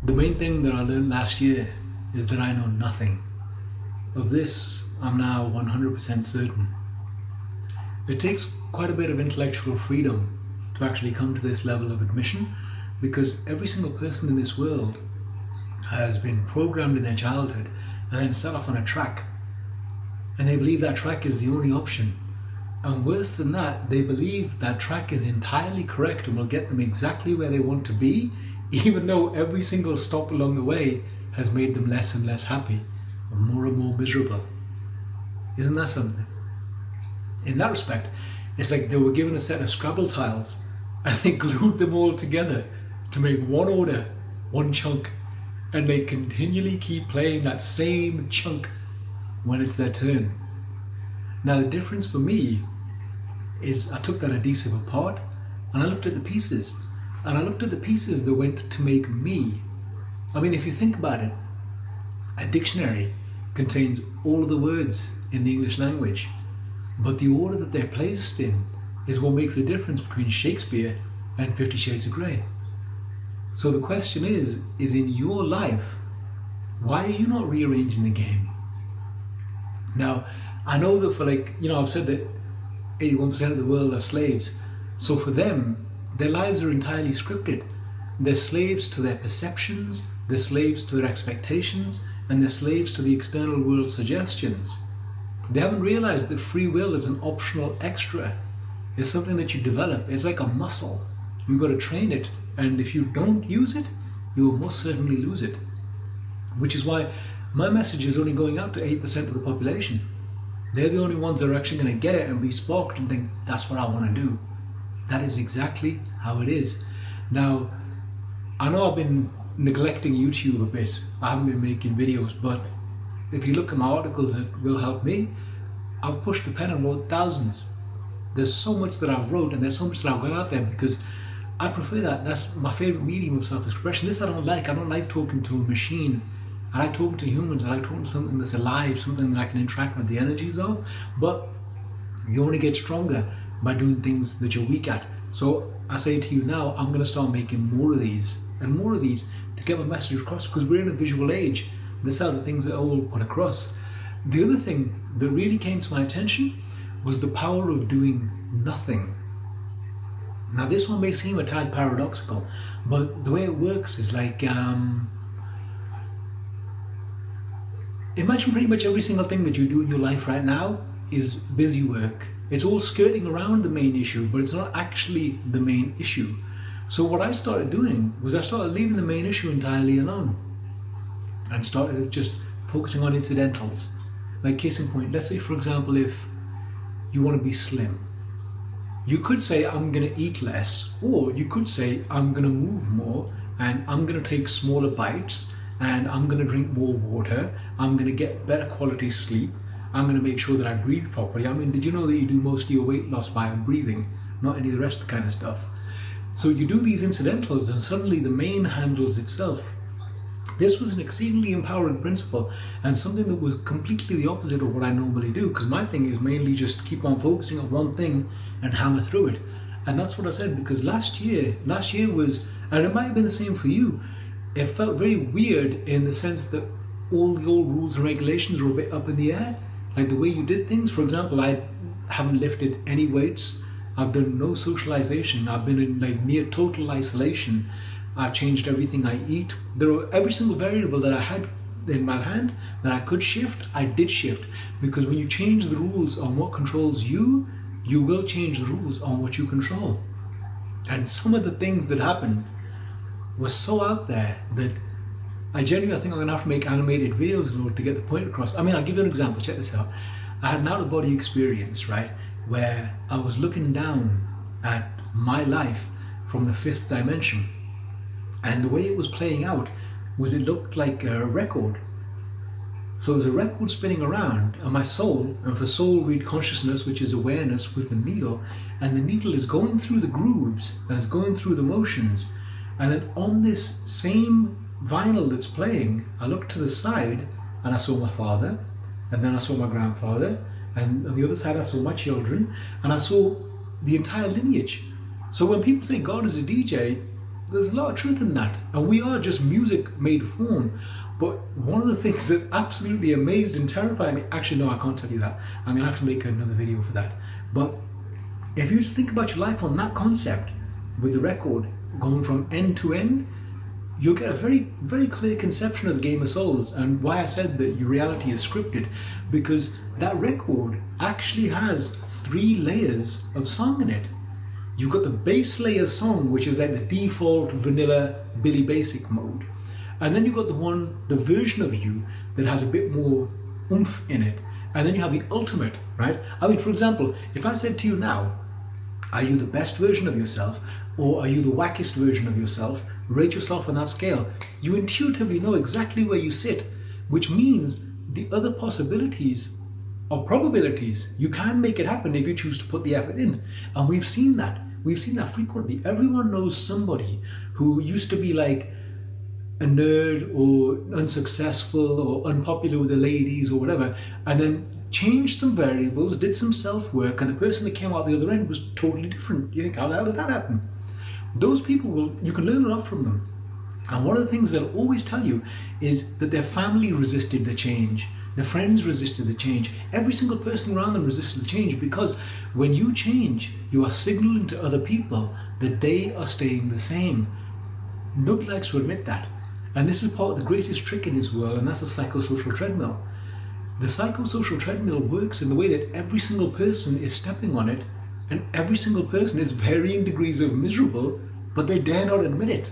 The main thing that I learned last year is that I know nothing. Of this, I'm now 100% certain. It takes quite a bit of intellectual freedom to actually come to this level of admission, because every single person in this world has been programmed in their childhood and then set off on a track. And they believe that track is the only option. And worse than that, they believe that track is entirely correct and will get them exactly where they want to be, even though every single stop along the way has made them less and less happy, or more and more miserable. Isn't that something? In that respect, it's like they were given a set of Scrabble tiles and they glued them all together to make one order, one chunk, and they continually keep playing that same chunk when it's their turn. Now the difference for me is I took that adhesive apart and I looked at the pieces, and I looked at the pieces that went to make me. I mean, if you think about it, a dictionary contains all of the words in the English language, but the order that they're placed in is what makes the difference between Shakespeare and 50 Shades of Grey. So the question is in your life, why are you not rearranging the game? Now, I know that for I've said that 81% of the world are slaves. So for them, their lives are entirely scripted. They're slaves to their perceptions, they're slaves to their expectations, and they're slaves to the external world suggestions. They haven't realized that free will is an optional extra. It's something that you develop. It's like a muscle. You've got to train it, and if you don't use it, you will most certainly lose it. Which is why my message is only going out to 8% of the population. They're the only ones that are actually going to get it and be sparked and think, that's what I want to do. That is exactly how it is. Now, I know I've been neglecting YouTube a bit. I haven't been making videos, but if you look at my articles that will help me, I've pushed the pen and wrote thousands. There's so much that I've wrote and there's so much that I've got out there because I prefer that. That's my favorite medium of self-expression. This I don't like. I don't like talking to a machine. I like talking to humans. I like talking to something that's alive, something that I can interact with the energies of. But you only get stronger by doing things that you're weak at. So I say to you now, I'm going to start making more of these and more of these to get my message across, because we're in a visual age. These are the things that I will put across. The other thing that really came to my attention was the power of doing nothing. Now this one may seem a tad paradoxical, but the way it works is like, imagine pretty much every single thing that you do in your life right now is busy work. It's all skirting around the main issue, but it's not actually the main issue. So what I started doing was I started leaving the main issue entirely alone and started just focusing on incidentals. Like case in point, let's say for example, if you want to be slim, you could say I'm going to eat less, or you could say I'm going to move more and I'm going to take smaller bites and I'm going to drink more water, I'm going to get better quality sleep, I'm going to make sure that I breathe properly. I mean, did you know that you do most of your weight loss by breathing, not any of the rest of the kind of stuff? So you do these incidentals and suddenly the main handles itself. This was an exceedingly empowering principle and something that was completely the opposite of what I normally do, because my thing is mainly just keep on focusing on one thing and hammer through it. And that's what I said, because last year was, and it might have been the same for you, it felt very weird in the sense that all the old rules and regulations were a bit up in the air. Like the way you did things. For example, I haven't lifted any weights, I've done no socialization, I've been in like near total isolation, I've changed everything I eat. Every single variable that I had in my hand that I could shift, I did shift. Because when you change the rules on what controls you, you will change the rules on what you control. And some of the things that happened were so out there that I genuinely think I'm going to have to make animated videos in order to get the point across. I mean, I'll give you an example, check this out. I had an out-of-body experience, right, where I was looking down at my life from the 5th dimension. And the way it was playing out was it looked like a record. So there's a record spinning around, and my soul, and for soul read consciousness, which is awareness, with the needle, and the needle is going through the grooves, and it's going through the motions. And then on this same vinyl that's playing, I looked to the side, and I saw my father, and then I saw my grandfather, and on the other side I saw my children, and I saw the entire lineage. So when people say God is a DJ, there's a lot of truth in that. And we are just music made form. But one of the things that absolutely amazed and terrified me, actually no, I can't tell you that. I'm gonna have to make another video for that. But if you just think about your life on that concept, with the record going from end to end, you'll get a very, very clear conception of the game of souls, and why I said that your reality is scripted, because that record actually has 3 layers of song in it. You've got the base layer song, which is like the default vanilla Billy Basic mode. And then you've got the version of you that has a bit more oomph in it. And then you have the ultimate, right? I mean, for example, if I said to you now, are you the best version of yourself, or are you the wackiest version of yourself? Rate yourself on that scale. You intuitively know exactly where you sit, which means the other possibilities are probabilities. You can make it happen if you choose to put the effort in. And we've seen that. We've seen that frequently. Everyone knows somebody who used to be like a nerd or unsuccessful or unpopular with the ladies or whatever, and then changed some variables, did some self-work, and the person that came out the other end was totally different. You think, how the hell did that happen? Those people you can learn a lot from them. And one of the things they'll always tell you is that their family resisted the change, their friends resisted the change, every single person around them resisted the change, because when you change, you are signaling to other people that they are staying the same. Nobody likes to admit that. And this is part of the greatest trick in this world, and that's the psychosocial treadmill. The psychosocial treadmill works in the way that every single person is stepping on it, and every single person is varying degrees of miserable, but they dare not admit it.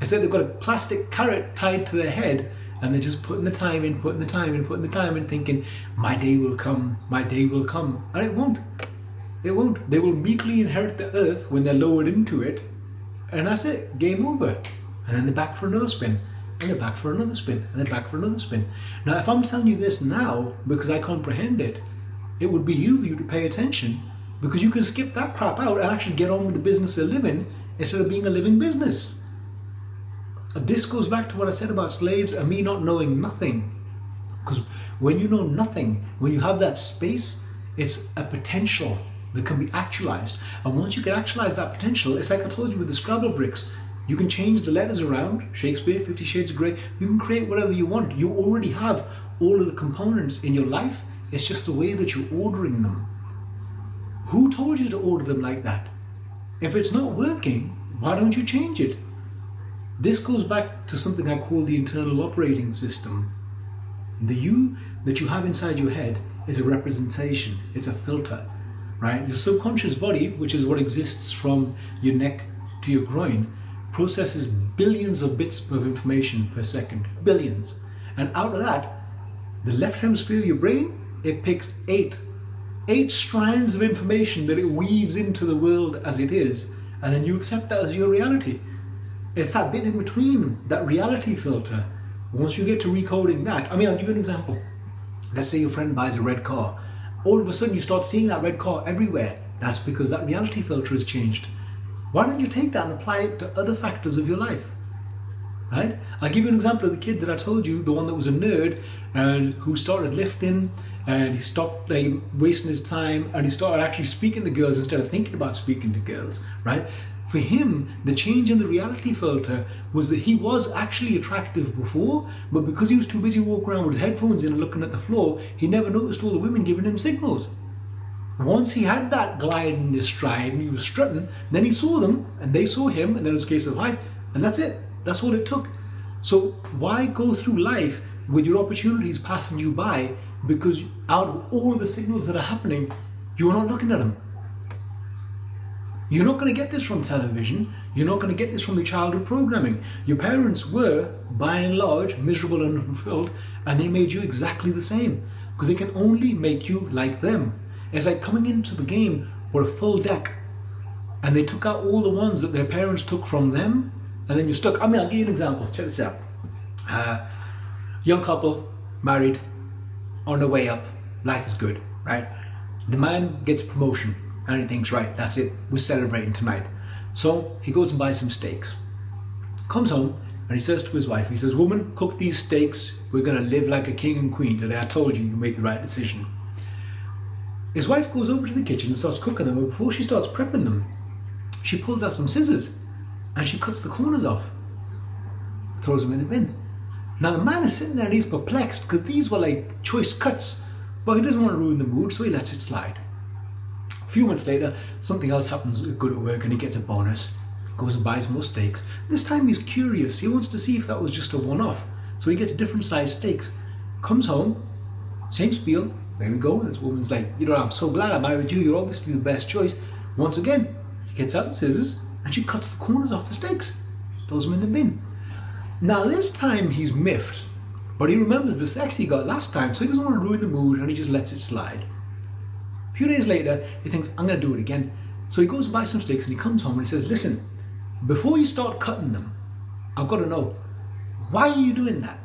Instead, they've got a plastic carrot tied to their head, and they're just putting the time in, putting the time in, putting the time in, thinking, my day will come, my day will come. And it won't. It won't. They will meekly inherit the earth when they're lowered into it, and that's it, game over. And then they're back for another spin, and they're back for another spin, and they're back for another spin. Now, if I'm telling you this now because I comprehend it, it would behoove you to pay attention, because you can skip that crap out and actually get on with the business of living instead of being a living business. And this goes back to what I said about slaves and me not knowing nothing. Because when you know nothing, when you have that space, it's a potential that can be actualized. And once you can actualize that potential, it's like I told you with the Scrabble bricks. You can change the letters around, Shakespeare, 50 Shades of Grey. You can create whatever you want. You already have all of the components in your life. It's just the way that you're ordering them. Who told you to order them like that? If it's not working, why don't you change it? This goes back to something I call the internal operating system. The you that you have inside your head is a representation. It's a filter, right? Your subconscious body, which is what exists from your neck to your groin, processes billions of bits of information per second. Billions. And out of that, the left hemisphere of your brain, it picks eight strands of information that it weaves into the world as it is, and then you accept that as your reality. It's that bit in between, that reality filter. Once you get to recoding that, I mean, I'll give you an example. Let's say your friend buys a red car. All of a sudden you start seeing that red car everywhere. That's because that reality filter has changed. Why don't you take that and apply it to other factors of your life? Right? I'll give you an example of the kid that I told you, the one that was a nerd and who started lifting, and he stopped wasting his time, and he started actually speaking to girls instead of thinking about speaking to girls, right? For him, the change in the reality filter was that he was actually attractive before, but because he was too busy walking around with his headphones in and looking at the floor, he never noticed all the women giving him signals. Once he had that glide in his stride and he was strutting, then he saw them and they saw him, and then it was a case of hi, and that's it. That's all it took. So why go through life with your opportunities passing you by, because out of all the signals that are happening, you're not looking at them? You're not going to get this from television. You're not going to get this from your childhood programming. Your parents were, by and large, miserable and unfulfilled, and they made you exactly the same, because they can only make you like them. It's like coming into the game with a full deck, and they took out all the ones that their parents took from them, and then you're stuck. I mean, I'll give you an example. Check this out. Young couple, married, on the way up, life is good, right? The man gets a promotion, and he thinks, right, that's it, we're celebrating tonight. So he goes and buys some steaks. Comes home, and he says to his wife, he says, woman, cook these steaks. We're going to live like a king and queen today. I told you, you made the right decision. His wife goes over to the kitchen and starts cooking them, but before she starts prepping them, she pulls out some scissors. and she cuts the corners off, throws them in the bin. Now the man is sitting there and he's perplexed because these were like choice cuts, but he doesn't want to ruin the mood, so he lets it slide. A few months later, something else happens good at work and he gets a bonus. Goes and buys more steaks. This time he's curious. He wants to see if that was just a one-off. So he gets different sized steaks. Comes home, same spiel. There we go. This woman's like, I'm so glad I married you. You're obviously the best choice. Once again, she gets out the scissors and she cuts the corners off the steaks. Throws them in the bin. Now this time he's miffed, but he remembers the sex he got last time, so he doesn't want to ruin the mood and he just lets it slide. A few days later, he thinks, I'm going to do it again. So he goes and buys some steaks and he comes home and he says, listen, before you start cutting them, I've got to know, why are you doing that?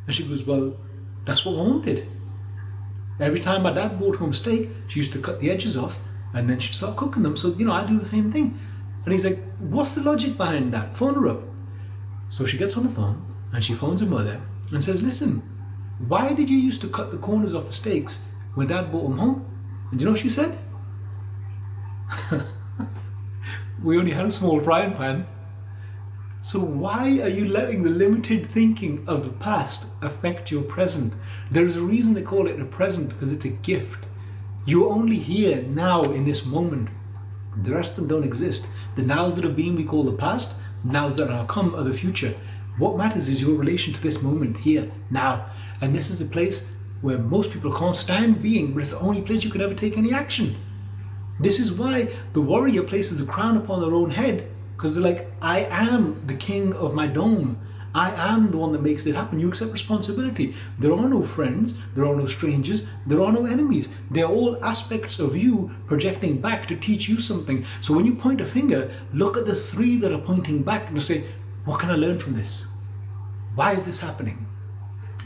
And she goes, well, that's what I wanted. Every time my dad brought home steak, she used to cut the edges off and then she'd start cooking them. So, I do the same thing. And he's like, what's the logic behind that? Phone her up. So she gets on the phone and she phones her mother and says, listen, why did you used to cut the corners off the steaks when dad brought them home? And do you know what she said? We only had a small frying pan. So why are you letting the limited thinking of the past affect your present? There is a reason they call it a present, because it's a gift. You're only here now in this moment. The rest of them don't exist. The nows that have been we call the past, nows that are come are the future. What matters is your relation to this moment here, now. And this is a place where most people can't stand being, but it's the only place you could ever take any action. This is why the warrior places the crown upon their own head, because they're like, I am the king of my dome. I am the one that makes it happen. You accept responsibility. There are no friends, there are no strangers, there are no enemies. They're all aspects of you projecting back to teach you something. So when you point a finger, look at the three that are pointing back and say, what can I learn from this? Why is this happening?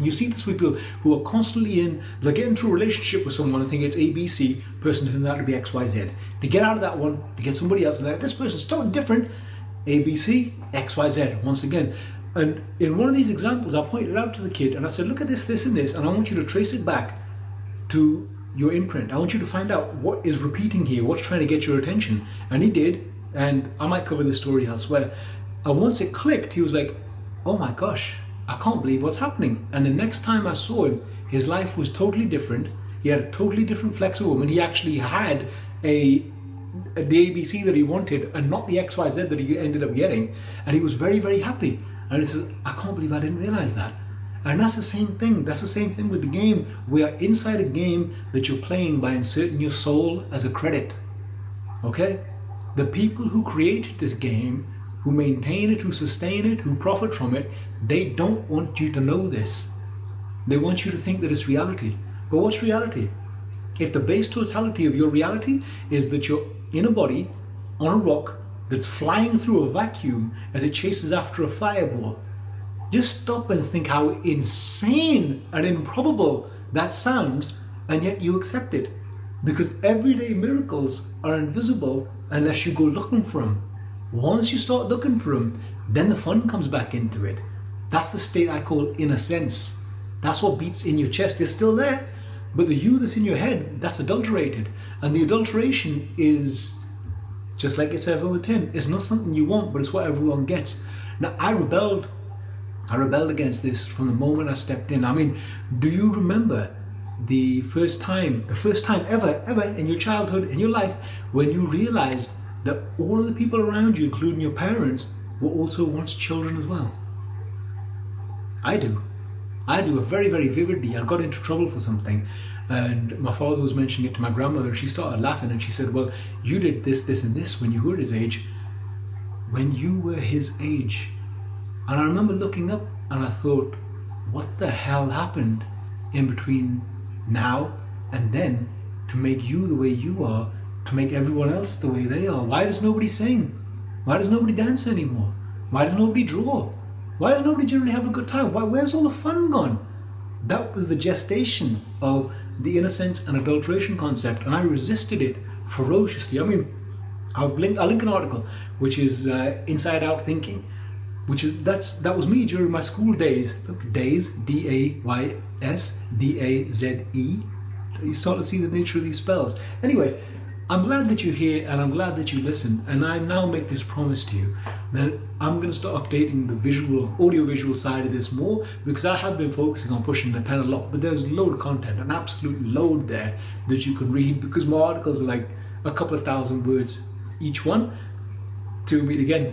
You see this with people who are constantly they'll get into a relationship with someone and think it's ABC, person turns out to be XYZ. They get out of that one, to get somebody else, and they're like, this person's totally different, ABC, XYZ, once again. And in one of these examples, I pointed out to the kid and I said, look at this, this, and this, and I want you to trace it back to your imprint. I want you to find out what is repeating here, what's trying to get your attention. And he did, and I might cover this story elsewhere. And once it clicked, he was like, oh my gosh, I can't believe what's happening. And the next time I saw him, his life was totally different. He had a totally different flex of woman. He actually had the ABC that he wanted and not the XYZ that he ended up getting. And he was very, very happy. And he says, I can't believe I didn't realize that. And that's the same thing. That's the same thing with the game. We are inside a game that you're playing by inserting your soul as a credit. Okay? The people who created this game, who maintain it, who sustain it, who profit from it, they don't want you to know this. They want you to think that it's reality. But what's reality? If the base totality of your reality is that you're in a body on a rock that's flying through a vacuum as it chases after a fireball, just stop and think how insane and improbable that sounds, and yet you accept it. Because everyday miracles are invisible unless you go looking for them. Once you start looking for them, then the fun comes back into it. That's the state I call inner sense. That's what beats in your chest. It's still there, but the you that's in your head, that's adulterated. And the adulteration is, just like it says on the tin, it's not something you want, but it's what everyone gets. Now, I rebelled against this from the moment I stepped in. I mean, do you remember the first time ever in your childhood, in your life, when you realized that all of the people around you, including your parents, were also once children as well? I do very, very vividly. I got into trouble for something, and my father was mentioning it to my grandmother, and she started laughing, and she said, well, you did this, this, and this when you were his age. When you were his age. And I remember looking up, and I thought, what the hell happened in between now and then to make you the way you are, to make everyone else the way they are? Why does nobody sing? Why does nobody dance anymore? Why does nobody draw? Why does nobody generally have a good time? Where's all the fun gone? That was the gestation of the innocence and adulteration concept, and I resisted it ferociously. I mean, I'll link an article which is Inside Out Thinking, that was me during my school days. Days, D-A-Y-S, D-A-Z-E. You start to see the nature of these spells. Anyway, I'm glad that you're here and I'm glad that you listened, and I now make this promise to you. then I'm going to start updating the audio-visual side of this more, because I have been focusing on pushing the pen a lot, but there's a load of content, an absolute load there that you can read, because my articles are like a couple of thousand words each one. Till we meet again.